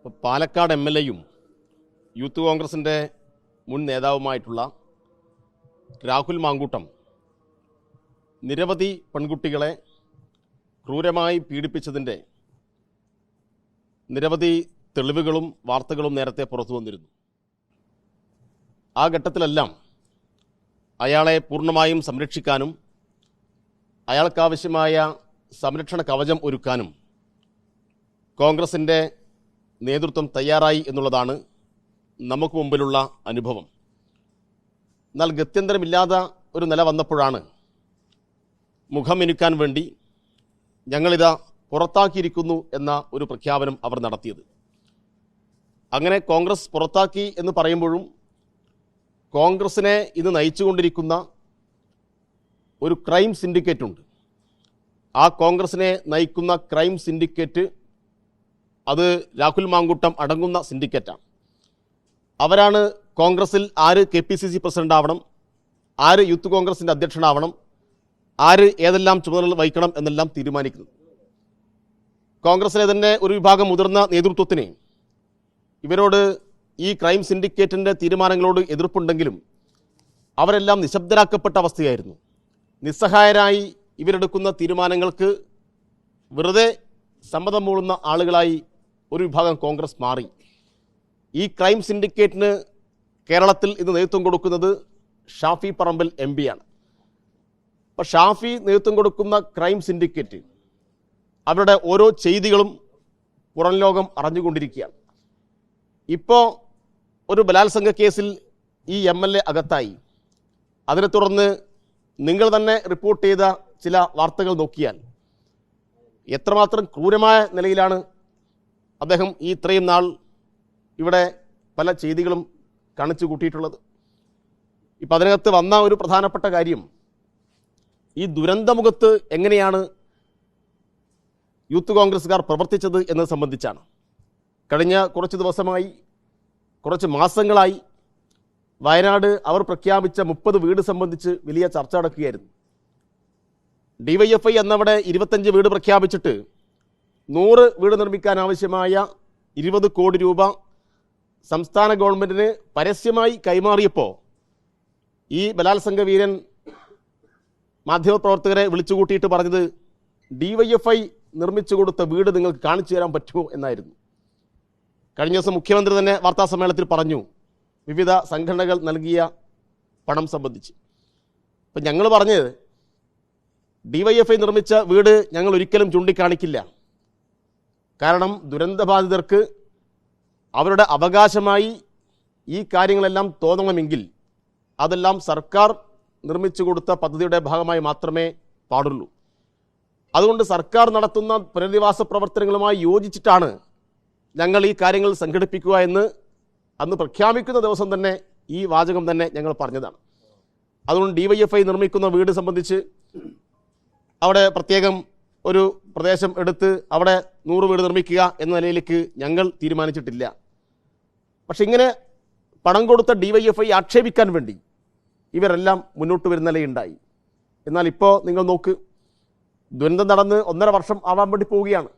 Palakkad എം.എൽ.എയും youth കോൺഗ്രസിൻ്റെ മുൻ നേതാവുമായിട്ടുള്ള രാഹുൽ മാങ്കൂട്ടം നിരവധി പെൺകുട്ടികളെ ക്രൂരമായി പീഡിപ്പിച്ചതിൻ്റെ നിരവധി തെളിവുകളും വാർത്തകളും നേരത്തെ പുറത്തു വന്നിരുന്നു. ആ ഘട്ടത്തിലെല്ലാം അയാളെ പൂർണ്ണമായും സംരക്ഷിക്കാനും അയാൾക്കാവശ്യമായ സംരക്ഷണ കവചം ഒരുക്കാനും കോൺഗ്രസിൻ്റെ നേതൃത്വം തയ്യാറായി എന്നുള്ളതാണ് നമുക്ക് മുമ്പിലുള്ള അനുഭവം. എന്നാൽ ഗത്യന്തരമില്ലാത്ത ഒരു നില വന്നപ്പോഴാണ് മുഖമിനുക്കാൻ വേണ്ടി ഞങ്ങളിതാ പുറത്താക്കിയിരിക്കുന്നു എന്ന ഒരു പ്രഖ്യാപനം അവർ നടത്തിയത്. അങ്ങനെ കോൺഗ്രസ് പുറത്താക്കി എന്ന് പറയുമ്പോഴും കോൺഗ്രസിനെ ഇത് നയിച്ചുകൊണ്ടിരിക്കുന്ന ഒരു ക്രൈം സിൻഡിക്കേറ്റ് ഉണ്ട്. ആ കോൺഗ്രസിനെ നയിക്കുന്ന ക്രൈം സിൻഡിക്കേറ്റ് അത് രാഹുൽ മാങ്കൂട്ടം അടങ്ങുന്ന സിൻഡിക്കേറ്റാണ്. അവരാണ് കോൺഗ്രസിൽ ആര് KPCC പ്രസിഡന്റ് ആവണം, ആര് യൂത്ത് കോൺഗ്രസിൻ്റെ അധ്യക്ഷനാവണം, ആര് ഏതെല്ലാം ചുമതലകൾ വഹിക്കണം എന്നെല്ലാം തീരുമാനിക്കുന്നത്. കോൺഗ്രസിലെ തന്നെ ഒരു വിഭാഗം മുതിർന്ന നേതൃത്വത്തിന് ഇവരോട് ഈ ക്രൈം സിൻഡിക്കേറ്റിൻ്റെ തീരുമാനങ്ങളോട് എതിർപ്പുണ്ടെങ്കിലും അവരെല്ലാം നിശബ്ദരാക്കപ്പെട്ട അവസ്ഥയായിരുന്നു. നിസ്സഹായരായി ഇവരെടുക്കുന്ന തീരുമാനങ്ങൾക്ക് വെറുതെ സമ്മതം മൂളുന്ന ആളുകളായി ഒരു വിഭാഗം കോൺഗ്രസ് മാറി. ഈ ക്രൈം സിൻഡിക്കേറ്റിന് കേരളത്തിൽ ഇത് നേതൃത്വം കൊടുക്കുന്നത് ഷാഫി പറമ്പിൽ MP ആണ്. അപ്പോൾ ഷാഫി നേതൃത്വം കൊടുക്കുന്ന ക്രൈം സിൻഡിക്കേറ്റ് അവരുടെ ഓരോ ചെയ്തികളും പുറം ലോകം അറിഞ്ഞുകൊണ്ടിരിക്കുകയാണ്. ഇപ്പോൾ ഒരു ബലാത്സംഗ കേസിൽ ഈ MLA അകത്തായി. അതിനെ തുടർന്ന് നിങ്ങൾ തന്നെ റിപ്പോർട്ട് ചെയ്ത ചില വാർത്തകൾ നോക്കിയാൽ എത്രമാത്രം ക്രൂരമായ നിലയിലാണ് അദ്ദേഹം ഈ ഇത്രയും നാൾ ഇവിടെ പല ചെയ്തികളും കാണിച്ചു കൂട്ടിയിട്ടുള്ളത്. ഇപ്പം അതിനകത്ത് വന്ന ഒരു പ്രധാനപ്പെട്ട കാര്യം ഈ ദുരന്തമുഖത്ത് എങ്ങനെയാണ് യൂത്ത് കോൺഗ്രസ്സുകാർ പ്രവർത്തിച്ചത് എന്നത് സംബന്ധിച്ചാണ്. കഴിഞ്ഞ കുറച്ച് ദിവസമായി, കുറച്ച് മാസങ്ങളായി വയനാട് അവർ പ്രഖ്യാപിച്ച 30 വീട് സംബന്ധിച്ച് വലിയ ചർച്ച നടക്കുകയായിരുന്നു. DYFI എന്നവിടെ 25 വീട് പ്രഖ്യാപിച്ചിട്ട് 100 വീട് നിർമ്മിക്കാൻ ആവശ്യമായ 20 കോടി രൂപ സംസ്ഥാന ഗവൺമെൻറ്റിന് പരസ്യമായി കൈമാറിയപ്പോൾ ഈ ബലാത്സംഗ വീരൻ മാധ്യമപ്രവർത്തകരെ വിളിച്ചുകൂട്ടിയിട്ട് പറഞ്ഞത് DYFI നിർമ്മിച്ചു കൊടുത്ത വീട് നിങ്ങൾക്ക് കാണിച്ചു തരാൻ പറ്റുമോ എന്നായിരുന്നു. കഴിഞ്ഞ ദിവസം മുഖ്യമന്ത്രി തന്നെ വാർത്താസമ്മേളനത്തിൽ പറഞ്ഞു വിവിധ സംഘടനകൾ നൽകിയ പണം സംബന്ധിച്ച്. അപ്പം ഞങ്ങൾ പറഞ്ഞത് DYFI നിർമ്മിച്ച വീട് ഞങ്ങൾ ഒരിക്കലും ചൂണ്ടിക്കാണിക്കില്ല. കാരണം ദുരന്തബാധിതർക്ക് അവരുടെ അവകാശമായി ഈ കാര്യങ്ങളെല്ലാം തോന്നണമെങ്കിൽ അതെല്ലാം സർക്കാർ നിർമ്മിച്ചു കൊടുത്ത പദ്ധതിയുടെ ഭാഗമായി മാത്രമേ പാടുള്ളൂ. അതുകൊണ്ട് സർക്കാർ നടത്തുന്ന പുനരധിവാസ പ്രവർത്തനങ്ങളുമായി യോജിച്ചിട്ടാണ് ഞങ്ങൾ ഈ കാര്യങ്ങൾ സംഘടിപ്പിക്കുക എന്ന് അന്ന് പ്രഖ്യാപിക്കുന്ന ദിവസം തന്നെ ഈ വാചകം തന്നെ ഞങ്ങൾ പറഞ്ഞതാണ്. അതുകൊണ്ട് DYFI നിർമ്മിക്കുന്ന വീട് സംബന്ധിച്ച് അവിടെ പ്രത്യേകം ഒരു പ്രദേശം എടുത്ത് അവിടെ 100 വീട് നിർമ്മിക്കുക എന്ന നിലയിലേക്ക് ഞങ്ങൾ തീരുമാനിച്ചിട്ടില്ല. പക്ഷെ ഇങ്ങനെ പണം കൊടുത്ത DYFI ആക്ഷേപിക്കാൻ വേണ്ടി ഇവരെല്ലാം മുന്നോട്ട് വരുന്ന നിലയുണ്ടായി. എന്നാൽ ഇപ്പോൾ നിങ്ങൾ നോക്ക്, ദുരന്തം നടന്ന് 1.5 വർഷം ആവാൻ വേണ്ടി പോവുകയാണ്.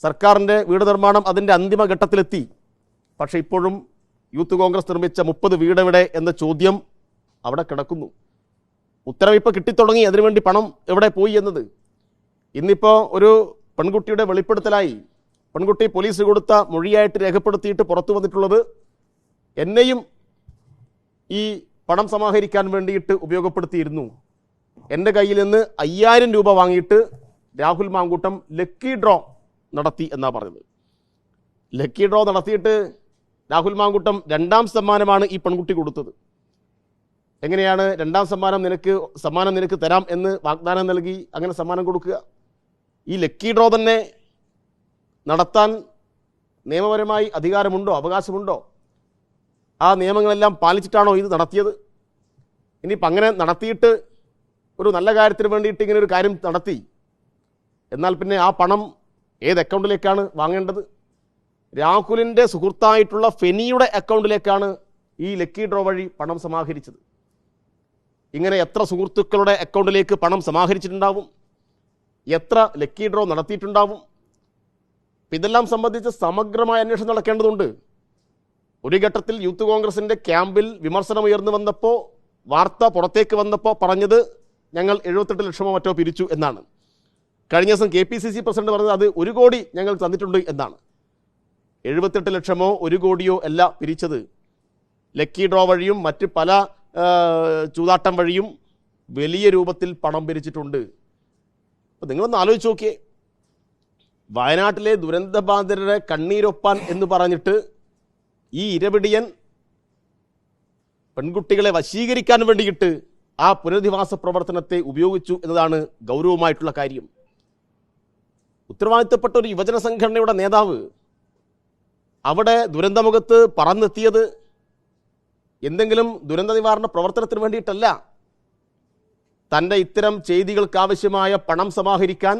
സർക്കാരിൻ്റെ വീട് നിർമ്മാണം അതിൻ്റെ അന്തിമ ഘട്ടത്തിലെത്തി. പക്ഷേ ഇപ്പോഴും യൂത്ത് കോൺഗ്രസ് നിർമ്മിച്ച 30 വീടെവിടെ എന്ന ചോദ്യം അവിടെ കിടക്കുന്നു. ഉത്തരം ഇപ്പോൾ കിട്ടിത്തുടങ്ങി. അതിനുവേണ്ടി പണം എവിടെ പോയി എന്നത് ഇന്നിപ്പോൾ ഒരു പെൺകുട്ടിയുടെ വെളിപ്പെടുത്തലായി പെൺകുട്ടി പോലീസ് കൊടുത്ത മൊഴിയായിട്ട് രേഖപ്പെടുത്തിയിട്ട് പുറത്തു വന്നിട്ടുള്ളത് എന്നെയും ഈ പണം സമാഹരിക്കാൻ വേണ്ടിയിട്ട് ഉപയോഗപ്പെടുത്തിയിരുന്നു. എൻ്റെ കയ്യിൽ നിന്ന് 5000 രൂപ വാങ്ങിയിട്ട് രാഹുൽ മാങ്കൂട്ടം ലക്കി ഡ്രോ നടത്തി എന്നാണ് പറഞ്ഞത്. ലക്കി ഡ്രോ നടത്തിയിട്ട് രാഹുൽ മാങ്കൂട്ടം 2ാം സമ്മാനമാണ് ഈ പെൺകുട്ടി കൊടുത്തത്. എങ്ങനെയാണ് 2ാം സമ്മാനം നിനക്ക് തരാം എന്ന് വാഗ്ദാനം നൽകി അങ്ങനെ സമ്മാനം കൊടുക്കുക? ഈ ലക്കി ഡ്രോ തന്നെ നടത്താൻ നിയമപരമായി അധികാരമുണ്ടോ, അവകാശമുണ്ടോ? ആ നിയമങ്ങളെല്ലാം പാലിച്ചിട്ടാണോ ഇത് നടത്തിയത്? ഇനിയിപ്പോൾ അങ്ങനെ നടത്തിയിട്ട് ഒരു നല്ല കാര്യത്തിന് വേണ്ടിയിട്ട് ഇങ്ങനെ ഒരു കാര്യം നടത്തി, എന്നാൽ പിന്നെ ആ പണം ഏത് അക്കൗണ്ടിലേക്കാണ് വാങ്ങേണ്ടത്? രാഹുലിൻ്റെ സുഹൃത്തായിട്ടുള്ള ഫെനിയുടെ അക്കൗണ്ടിലേക്കാണ് ഈ ലക്കി ഡ്രോ വഴി പണം സമാഹരിച്ചത്. ഇങ്ങനെ എത്ര സുഹൃത്തുക്കളുടെ അക്കൗണ്ടിലേക്ക് പണം സമാഹരിച്ചിട്ടുണ്ടാവും? എത്ര ലക്കി ഡ്രോ നടത്തിയിട്ടുണ്ടാവും? ഇതെല്ലാം സംബന്ധിച്ച് സമഗ്രമായ അന്വേഷണം നടക്കേണ്ടതുണ്ട്. ഒരു ഘട്ടത്തിൽ യൂത്ത് കോൺഗ്രസിൻ്റെ ക്യാമ്പിൽ വിമർശനം ഉയർന്നു വന്നപ്പോൾ, വാർത്ത പുറത്തേക്ക് വന്നപ്പോൾ പറഞ്ഞത് ഞങ്ങൾ 78 ലക്ഷമോ മറ്റോ പിരിച്ചു എന്നാണ്. കഴിഞ്ഞ ദിവസം KPCC പ്രസിഡന്റ് പറഞ്ഞത് അത് 1 കോടി ഞങ്ങൾ തന്നിട്ടുണ്ട് എന്നാണ്. 78 ലക്ഷമോ 1 കോടിയോ അല്ല പിരിച്ചത്. ലക്കി ഡ്രോ വഴിയും മറ്റ് പല ചൂതാട്ടം വഴിയും വലിയ രൂപത്തിൽ പണം പിരിച്ചിട്ടുണ്ട്. അപ്പോൾ നിങ്ങളൊന്ന് ആലോചിച്ച് നോക്കിയേ, വയനാട്ടിലെ ദുരന്തബാധിതരുടെ കണ്ണീരൊപ്പാൻ എന്ന് പറഞ്ഞിട്ട് ഈ ഇരപിടിയൻ പെൺകുട്ടികളെ വശീകരിക്കാൻ വേണ്ടിയിട്ട് ആ പുനരധിവാസ പ്രവർത്തനത്തെ ഉപയോഗിച്ചു എന്നതാണ് ഗൗരവമായിട്ടുള്ള കാര്യം. ഉത്തരവാദിത്തപ്പെട്ട ഒരു യുവജന സംഘടനയുടെ നേതാവ് അവിടെ ദുരന്തമുഖത്ത് പറന്നെത്തിയത് എന്തെങ്കിലും ദുരന്ത നിവാരണ പ്രവർത്തനത്തിന് വേണ്ടിയിട്ടല്ല. തൻ്റെ ഇത്തരം ചെയ്തികൾക്കാവശ്യമായ പണം സമാഹരിക്കാൻ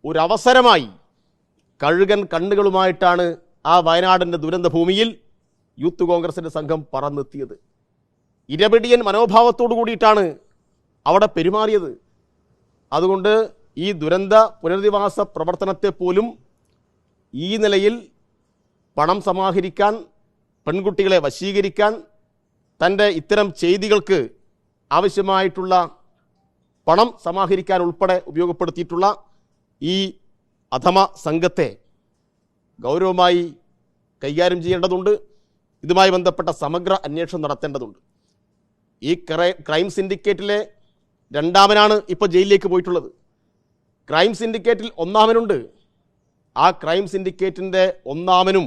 ഒരവസരമായി കഴുകൻ കണ്ണുകളുമായിട്ടാണ് ആ വയനാടിൻ്റെ ദുരന്ത ഭൂമിയിൽ യൂത്ത് കോൺഗ്രസിൻ്റെ സംഘം പറന്നെത്തിയത്. ഇരപിടിയൻ മനോഭാവത്തോടു കൂടിയിട്ടാണ് അവിടെ പെരുമാറിയത്. അതുകൊണ്ട് ഈ ദുരന്ത പുനരധിവാസ പ്രവർത്തനത്തെ പോലും ഈ നിലയിൽ പണം സമാഹരിക്കാൻ, പെൺകുട്ടികളെ വശീകരിക്കാൻ, തൻ്റെ ഇത്തരം ചെയ്തികൾക്ക് ആവശ്യമായിട്ടുള്ള പണം സമാഹരിക്കാൻ ഉൾപ്പെടെ ഉപയോഗപ്പെടുത്തിയിട്ടുള്ള ഈ അധമ സംഘത്തെ ഗൗരവമായി കൈകാര്യം ചെയ്യേണ്ടതുണ്ട്. ഇതുമായി ബന്ധപ്പെട്ട സമഗ്ര അന്വേഷണം നടത്തേണ്ടതുണ്ട്. ഈ ക്രൈം സിൻഡിക്കേറ്റിലെ രണ്ടാമനാണ് ഇപ്പോൾ ജയിലിലേക്ക് പോയിട്ടുള്ളത്. ക്രൈം സിൻഡിക്കേറ്റിൽ ഒന്നാമനുണ്ട്. ആ ക്രൈം സിൻഡിക്കേറ്റിൻ്റെ ഒന്നാമനും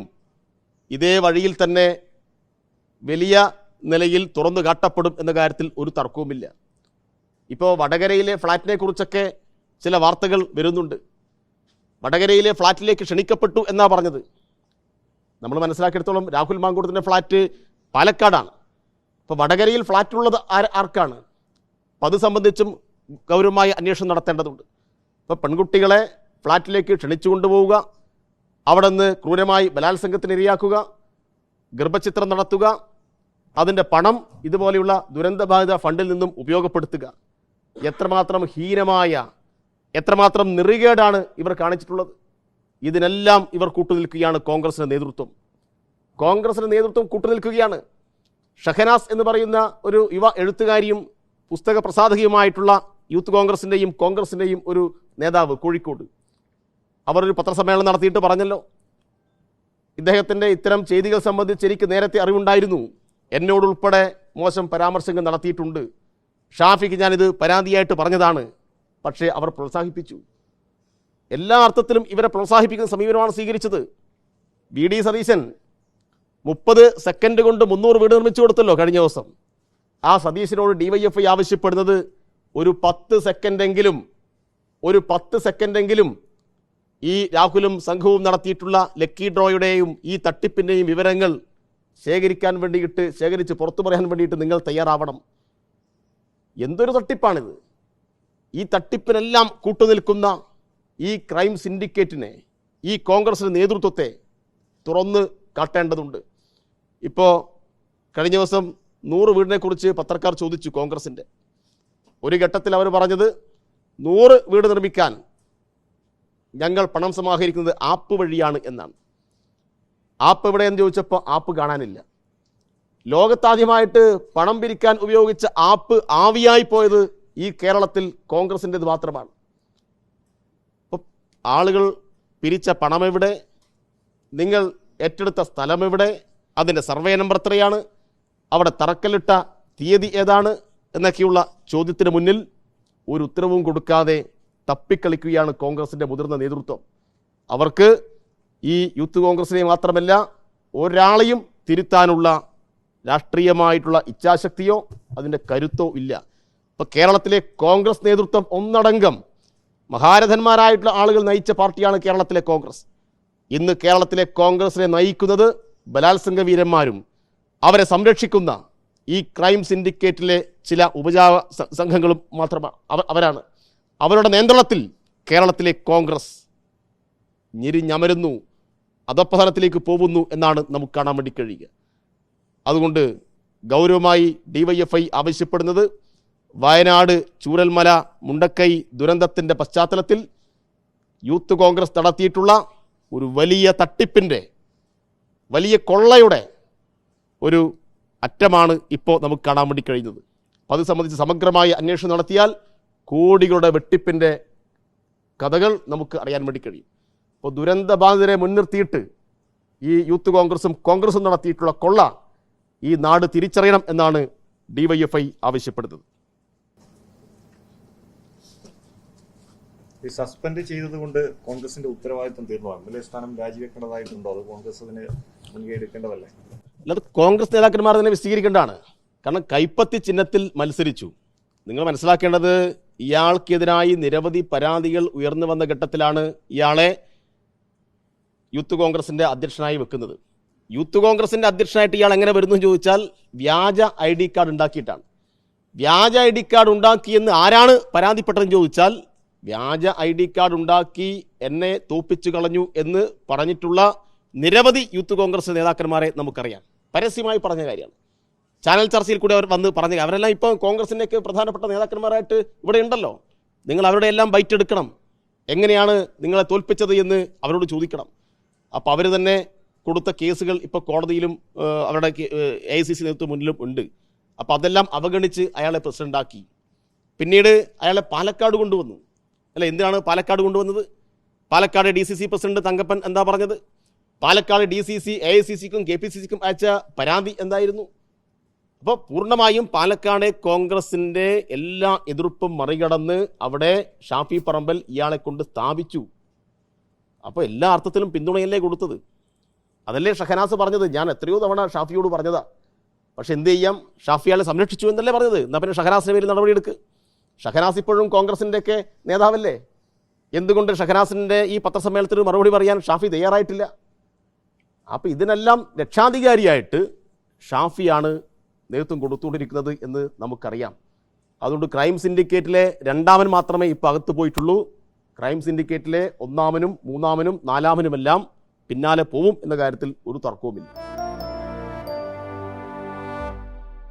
ഇതേ വഴിയിൽ തന്നെ വലിയ നിലയിൽ തുറന്നു കാട്ടപ്പെടും എന്ന കാര്യത്തിൽ ഒരു തർക്കവുമില്ല. ഇപ്പോൾ വടകരയിലെ ഫ്ലാറ്റിനെ കുറിച്ചൊക്കെ ചില വാർത്തകൾ വരുന്നുണ്ട്. വടകരയിലെ ഫ്ലാറ്റിലേക്ക് ക്ഷണിക്കപ്പെട്ടു എന്നാണ് പറഞ്ഞത്. നമ്മൾ മനസ്സിലാക്കിയെടുത്തോളം രാഹുൽ മാങ്കൂട്ടത്തിൻ്റെ ഫ്ലാറ്റ് പാലക്കാടാണ്. അപ്പോൾ വടകരയിൽ ഫ്ലാറ്റുള്ളത് ആർക്കാണ്? അപ്പോൾ അത് സംബന്ധിച്ചും ഗൗരവമായ അന്വേഷണം നടത്തേണ്ടതുണ്ട്. ഇപ്പോൾ പെൺകുട്ടികളെ ഫ്ലാറ്റിലേക്ക് ക്ഷണിച്ചു കൊണ്ടുപോവുക, അവിടെ നിന്ന് ക്രൂരമായി ബലാത്സംഗത്തിന് ഇരയാക്കുക, ഗർഭചിത്രം നടത്തുക, അതിൻ്റെ പണം ഇതുപോലെയുള്ള ദുരന്തബാധിത ഫണ്ടിൽ നിന്നും ഉപയോഗപ്പെടുത്തുക. എത്രമാത്രം ഹീനമായ, എത്രമാത്രം നെറികേടാണ് ഇവർ കാണിച്ചിട്ടുള്ളത്. ഇതിനെല്ലാം ഇവർ കൂട്ടുനിൽക്കുകയാണ്. കോൺഗ്രസിൻ്റെ നേതൃത്വം കൂട്ടുനിൽക്കുകയാണ്. ഷഹനാസ് എന്ന് പറയുന്ന ഒരു യുവ എഴുത്തുകാരിയും പുസ്തക പ്രസാധകയുമായിട്ടുള്ള യൂത്ത് കോൺഗ്രസിൻ്റെയും ഒരു നേതാവ് കോഴിക്കോട്, അവർ ഒരു പത്രസമ്മേളനം നടത്തിയിട്ട് പറഞ്ഞല്ലോ, ഇദ്ദേഹത്തിൻ്റെ ഇത്തരം ചെയ്തികൾ സംബന്ധിച്ച് എനിക്ക് നേരത്തെ അറിവുണ്ടായിരുന്നു, എന്നോടുൾപ്പെടെ മോശം പരാമർശങ്ങൾ നടത്തിയിട്ടുണ്ട്, ഷാഫിക്ക് ഞാനിത് പരാതിയായിട്ട് പറഞ്ഞതാണ്, പക്ഷേ അവർ പ്രോത്സാഹിപ്പിച്ചു. എല്ലാ അർത്ഥത്തിലും ഇവരെ പ്രോത്സാഹിപ്പിക്കുന്ന സമീപനമാണ് സ്വീകരിച്ചത്. VD സതീശൻ 30 സെക്കൻഡ് കൊണ്ട് 300 വീട് നിർമ്മിച്ചു കൊടുത്തല്ലോ കഴിഞ്ഞ ദിവസം. ആ സതീശനോട് DYFI ആവശ്യപ്പെടുന്നത് ഒരു 10 സെക്കൻഡെങ്കിലും ഈ രാഹുലും സംഘവും നടത്തിയിട്ടുള്ള ലക്കി ഡ്രോയുടെയും ഈ തട്ടിപ്പിൻ്റെയും വിവരങ്ങൾ ശേഖരിച്ച് പുറത്തു പറയാൻ വേണ്ടിയിട്ട് നിങ്ങൾ തയ്യാറാവണം. എന്തൊരു തട്ടിപ്പാണിത്! ഈ തട്ടിപ്പിനെല്ലാം കൂട്ടുനിൽക്കുന്ന ഈ ക്രൈം സിൻഡിക്കേറ്റിനെ, ഈ കോൺഗ്രസിൻ്റെ നേതൃത്വത്തെ തുറന്ന് കാട്ടേണ്ടതുണ്ട്. ഇപ്പോൾ കഴിഞ്ഞ ദിവസം 100 വീടിനെക്കുറിച്ച് പത്രക്കാർ ചോദിച്ചു കോൺഗ്രസിൻ്റെ. ഒരു ഘട്ടത്തിൽ അവർ പറഞ്ഞത് 100 വീട് നിർമ്മിക്കാൻ ഞങ്ങൾ പണം സമാഹരിക്കുന്നത് ആപ്പ് വഴിയാണ് എന്നാണ്. ആപ്പ് എവിടെയെന്ന് ചോദിച്ചപ്പോൾ ആപ്പ് കാണാനില്ല. ലോകത്താദ്യമായിട്ട് പണം പിരിക്കാൻ ഉപയോഗിച്ച ആപ്പ് ആവിയായി പോയത് ഈ കേരളത്തിൽ കോൺഗ്രസിൻ്റെത് മാത്രമാണ്. അപ്പോൾ ആളുകൾ പിരിച്ച പണം എവിടെ, നിങ്ങൾ ഏറ്റെടുത്ത സ്ഥലം എവിടെ, അതിൻ്റെ സർവേ നമ്പർ എത്രയാണ്, അവിടെ തറക്കല്ലിട്ട തീയതി ഏതാണ് എന്നൊക്കെയുള്ള ചോദ്യത്തിന് മുന്നിൽ ഒരു ഉത്തരവും കൊടുക്കാതെ തപ്പിക്കളിക്കുകയാണ് കോൺഗ്രസിൻ്റെ മുതിർന്ന നേതൃത്വം. അവർക്ക് ഈ യൂത്ത് കോൺഗ്രസിനെ മാത്രമല്ല ഒരാളെയും തിരുത്താനുള്ള രാഷ്ട്രീയമായിട്ടുള്ള ഇച്ഛാശക്തിയോ അതിൻ്റെ കരുത്തോ ഇല്ല. ഇപ്പോൾ കേരളത്തിലെ കോൺഗ്രസ് നേതൃത്വം ഒന്നടങ്കം മഹാരഥന്മാരായിട്ടുള്ള ആളുകൾ നയിച്ച പാർട്ടിയാണ് കേരളത്തിലെ കോൺഗ്രസ്. ഇന്ന് കേരളത്തിലെ കോൺഗ്രസിനെ നയിക്കുന്നത് ബലാത്സംഗ വീരന്മാരും അവരെ സംരക്ഷിക്കുന്ന ഈ ക്രൈം സിൻഡിക്കേറ്റിലെ ചില ഉപജാപ സംഘങ്ങളും മാത്രമാണ് അവരാണ്. അവരുടെ നിയന്ത്രണത്തിൽ കേരളത്തിലെ കോൺഗ്രസ് ഞെരിഞ്ഞമരുന്നു, അധപ്പതനത്തിലേക്ക് പോകുന്നു എന്നാണ് നമുക്ക് കാണാൻ വേണ്ടി കഴിയുക. അതുകൊണ്ട് ഗൗരവമായി DYFI ആവശ്യപ്പെടുന്നത് വയനാട് ചൂരൽമല മുണ്ടക്കൈ ദുരന്തത്തിൻ്റെ പശ്ചാത്തലത്തിൽ യൂത്ത് കോൺഗ്രസ് നടത്തിയിട്ടുള്ള ഒരു വലിയ തട്ടിപ്പിൻ്റെ, വലിയ കൊള്ളയുടെ ഒരു അറ്റമാണ് ഇപ്പോൾ നമുക്ക് കാണാൻ വേണ്ടി കഴിയുന്നത്. അപ്പോൾ അത് സംബന്ധിച്ച് സമഗ്രമായ അന്വേഷണം നടത്തിയാൽ കോടികളുടെ വെട്ടിപ്പിൻ്റെ കഥകൾ നമുക്ക് അറിയാൻ വേണ്ടി കഴിയും. അപ്പോൾ ദുരന്തബാധിതരെ മുൻനിർത്തിയിട്ട് ഈ യൂത്ത് കോൺഗ്രസും നടത്തിയിട്ടുള്ള കൊള്ള ഈ നാട് തിരിച്ചറിയണം എന്നാണ് DYFI ആവശ്യപ്പെടുന്നത്. ഈ സസ്പെൻഡ് ചെയ്തതുകൊണ്ട് കോൺഗ്രസിന്റെ ഉത്തരവാദിത്വം തീർന്നു, MLA സ്ഥാനം രാജിവെക്കേണ്ടതായിട്ടുണ്ടോ? അത് കോൺഗ്രസ് അതിന് മുൻകൈ എടുക്കേണ്ടതല്ലേ? അല്ലാതെ കോൺഗ്രസ് നേതാക്കന്മാർ തന്നെ വിശദീകരിക്കേണ്ടതാണ്. കാരണം കൈപ്പത്തി ചിഹ്നത്തിൽ മത്സരിച്ചു. നിങ്ങൾ മനസ്സിലാക്കേണ്ടത്, ഇയാൾക്കെതിരായി നിരവധി പരാതികൾ ഉയർന്നു വന്ന ഘട്ടത്തിലാണ് ഇയാളെ യൂത്ത് കോൺഗ്രസിൻ്റെ അധ്യക്ഷനായി വെക്കുന്നത്. യൂത്ത് കോൺഗ്രസിൻ്റെ അധ്യക്ഷനായിട്ട് ഇയാൾ എങ്ങനെ വരുന്നു എന്ന് ചോദിച്ചാൽ വ്യാജ ID കാർഡ് ഉണ്ടാക്കിയിട്ടാണ്. വ്യാജ ID കാർഡ് ഉണ്ടാക്കിയെന്ന് ആരാണ് പരാതിപ്പെട്ടതെന്ന് ചോദിച്ചാൽ, വ്യാജ ID കാർഡ് ഉണ്ടാക്കി എന്നെ തോപ്പിച്ചു കളഞ്ഞു എന്ന് പറഞ്ഞിട്ടുള്ള നിരവധി യൂത്ത് കോൺഗ്രസ് നേതാക്കന്മാരെ നമുക്കറിയാം. പരസ്യമായി പറഞ്ഞ കാര്യമാണ്. ചാനൽ ചർച്ചയിൽ കൂടി അവർ വന്ന് പറഞ്ഞ, അവരെല്ലാം ഇപ്പോൾ കോൺഗ്രസിൻ്റെയൊക്കെ പ്രധാനപ്പെട്ട നേതാക്കന്മാരായിട്ട് ഇവിടെ ഉണ്ടല്ലോ. നിങ്ങൾ അവരുടെ എല്ലാം ബൈറ്റ് എടുക്കണം. എങ്ങനെയാണ് നിങ്ങളെ തോൽപ്പിച്ചത് എന്ന് അവരോട് ചോദിക്കണം. അപ്പോൾ അവർ തന്നെ കൊടുത്ത കേസുകൾ ഇപ്പോൾ കോടതിയിലും അവരുടെ AICC നേതൃത്വം മുന്നിലും ഉണ്ട്. അപ്പോൾ അതെല്ലാം അവഗണിച്ച് അയാളെ പ്രസിഡൻ്റാക്കി. പിന്നീട് അയാളെ പാലക്കാട് കൊണ്ടുവന്നു. അല്ല, എന്തിനാണ് പാലക്കാട് കൊണ്ടുവന്നത്? പാലക്കാട് DCC പ്രസിഡന്റ് തങ്കപ്പൻ എന്താ പറഞ്ഞത്? പാലക്കാട് DCC AICC-ക്കും KPCC-ക്കും അയച്ച പരാതി എന്തായിരുന്നു? അപ്പോൾ പൂർണ്ണമായും പാലക്കാട് കോൺഗ്രസിൻ്റെ എല്ലാ എതിർപ്പും മറികടന്ന് അവിടെ ഷാഫി പറമ്പൽ ഇയാളെ കൊണ്ട് സ്ഥാപിച്ചു. അപ്പോൾ എല്ലാ അർത്ഥത്തിലും പിന്തുണയല്ലേ കൊടുത്തത്? അതല്ലേ ഷഹനാസ് പറഞ്ഞത്? ഞാൻ എത്രയോ തവണ ഷാഫിയോട് പറഞ്ഞതാ. പക്ഷെ എന്ത് ചെയ്യാം, ഷാഫിയാളെ സംരക്ഷിച്ചു എന്നല്ലേ പറഞ്ഞത്. എന്നാൽ പിന്നെ ഷഹനാസിൻ്റെ പേരിൽ നടപടിയെടുക്ക്. ഷഹനാസ് ഇപ്പോഴും കോൺഗ്രസിൻ്റെയൊക്കെ നേതാവല്ലേ? എന്തുകൊണ്ട് ഷഹനാസിൻ്റെ ഈ പത്രസമ്മേളനത്തിന് മറുപടി പറയാൻ ഷാഫി തയ്യാറായിട്ടില്ല? അപ്പോൾ ഇതിനെല്ലാം രക്ഷാധികാരിയായിട്ട് ഷാഫിയാണ് നേതൃത്വം കൊടുത്തുകൊണ്ടിരിക്കുന്നത് എന്ന് നമുക്കറിയാം. അതുകൊണ്ട് ക്രൈം സിൻഡിക്കേറ്റിലെ രണ്ടാമൻ മാത്രമേ ഇപ്പോൾ അകത്ത് പോയിട്ടുള്ളൂ. ക്രൈം സിൻഡിക്കേറ്റിലെ ഒന്നാമനും മൂന്നാമനും നാലാമനുമെല്ലാം പിന്നാലെ പോവും എന്ന കാര്യത്തിൽ ഒരു തർക്കവുമില്ല.